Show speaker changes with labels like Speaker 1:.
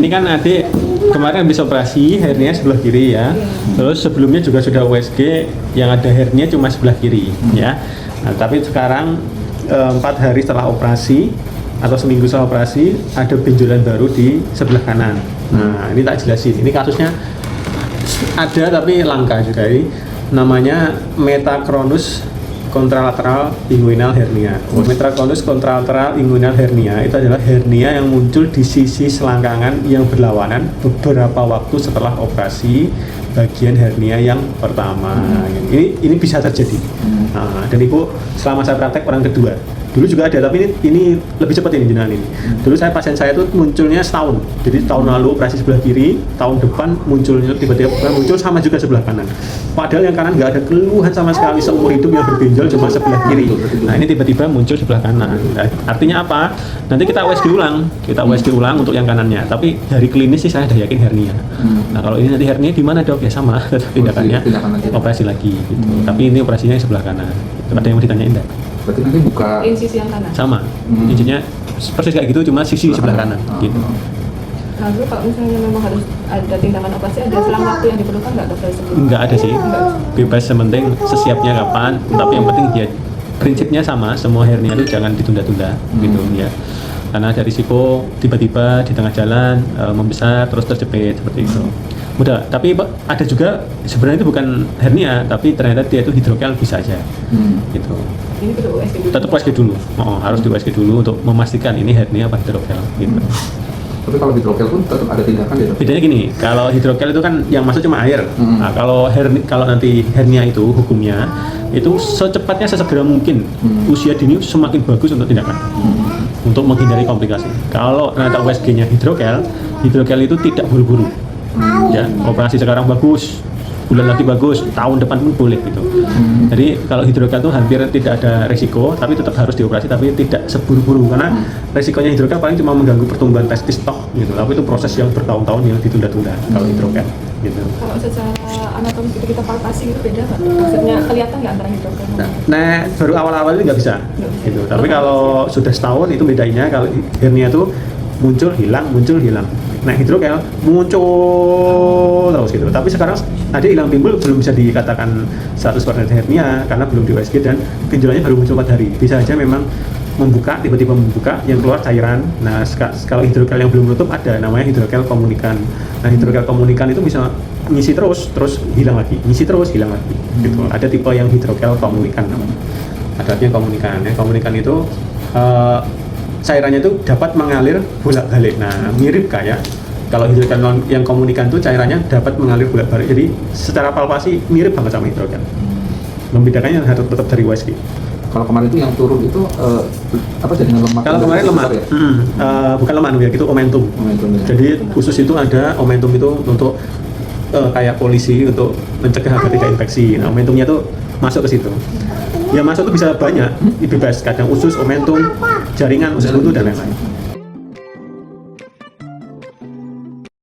Speaker 1: Ini kan adik kemarin habis operasi hernia sebelah kiri ya. Terus sebelumnya juga sudah USG yang ada hernia cuma sebelah kiri ya. Nah, tapi sekarang 4 hari setelah operasi atau seminggu setelah operasi ada benjolan baru di sebelah kanan. Nah, ini tak jelasin. Ini kasusnya ada tapi langka juga. Ini namanya metachronus kontralateral inguinal hernia. Metachronus kontralateral inguinal hernia itu adalah hernia yang muncul di sisi selangkangan yang berlawanan beberapa waktu setelah operasi bagian hernia yang pertama. Ini bisa terjadi. Nah, dan ibu selama saya praktek orang kedua. Dulu juga ada, tapi ini lebih cepat ini jenengan ini. Dulu pasien saya itu munculnya setahun. Jadi tahun lalu operasi sebelah kiri, tahun depan munculnya tiba-tiba muncul sama juga sebelah kanan. Padahal yang kanan nggak ada keluhan sama sekali seumur hidup yang berbenjol cuma sebelah kiri. Nah ini tiba-tiba muncul sebelah kanan. Nah, artinya apa? Nanti kita USG ulang untuk yang kanannya. Tapi dari klinis sih saya sudah yakin hernia. Nah kalau ini nanti hernia di mana dok? Ya sama, tindakannya operasi lagi. Gitu. Tapi ini operasinya yang sebelah kanan. Ada yang mau ditanyain enggak?
Speaker 2: Berarti nanti buka
Speaker 3: sisi yang kanan?
Speaker 1: Sama, intinya persis kayak gitu, cuma sisi sebelah kanan gitu.
Speaker 3: Lalu kalau misalnya memang harus ada tindakan operasi, ada selang waktu yang diperlukan nggak dokter?
Speaker 1: Nggak ada sih, bebas, yang penting sesiapnya kapan, tapi yang penting dia prinsipnya sama, semua hernia itu jangan ditunda-tunda gitu ya. Karena ada risiko tiba-tiba di tengah jalan membesar terus terjepit seperti itu. Mudah, tapi ada juga sebenarnya itu bukan hernia, tapi ternyata dia itu hidrokel bisa aja. Gitu.
Speaker 3: Ini perlu USG dulu.
Speaker 1: Tetap USG dulu. Harus di USG dulu untuk memastikan ini hernia apa hidrokel gitu.
Speaker 2: Tapi kalau hidrokel pun tetap ada tindakan ya dok?
Speaker 1: Bedanya gini, kalau hidrokel itu kan yang masuk cuma air. Nah, kalau nanti hernia itu hukumnya itu secepatnya sesegera mungkin. Usia dini semakin bagus untuk tindakan. Untuk menghindari komplikasi. Kalau ternyata USG-nya hidrokel itu tidak buru-buru. Ya, operasi sekarang bagus, bulan lagi bagus, tahun depan pun boleh gitu. Jadi kalau hidrokel itu hampir tidak ada resiko, tapi tetap harus dioperasi, tapi tidak seburu-buru karena resikonya hidrokel paling cuma mengganggu pertumbuhan testis toh gitu. Tapi itu proses yang bertahun-tahun yang ditunda-tunda kalau hidrokel gitu.
Speaker 3: Kalau secara anatomi kita palpasi itu beda nggak? Maksudnya kelihatan nggak antara hidrokel?
Speaker 1: Nah, baru awal-awal itu nggak bisa gitu. Tapi kalau sudah setahun itu bedanya. Kalau hernia itu muncul hilang. Nah hidrokel muncul terus gitu. Tapi sekarang ada hilang timbul belum bisa dikatakan 100% hernia karena belum di USG dan benjolannya baru muncul 4 hari. Bisa aja memang tiba-tiba membuka yang keluar cairan. Nah kalau hidrokel yang belum menutup ada namanya hidrokel komunikan. Nah hidrokel komunikan itu bisa ngisi terus hilang lagi, ngisi terus hilang lagi gitu. Ada tipe yang hidrokel komunikan namanya. Ada yang komunikan. Yang komunikan itu cairannya itu dapat mengalir bolak-balik. Nah, mirip kayak kalau hidrokel yang komunikan itu cairannya dapat mengalir bolak-balik. Jadi secara palpasi mirip banget sama hidrokel. Membedakannya harus tetap dari USG.
Speaker 2: Kalau kemarin itu yang turun itu jaringan lemak?
Speaker 1: Kalau kemarin lemak, ya? Bukan lemak ya, itu omentum. Ya. Jadi khusus itu ada omentum itu untuk kayak polisi untuk mencegah agar tidak infeksi. Nah, omentumnya itu masuk ke situ. Ya masuk itu bisa banyak, bebas. Kadang usus, omentum, jaringan, usus buntu dan lain-lain.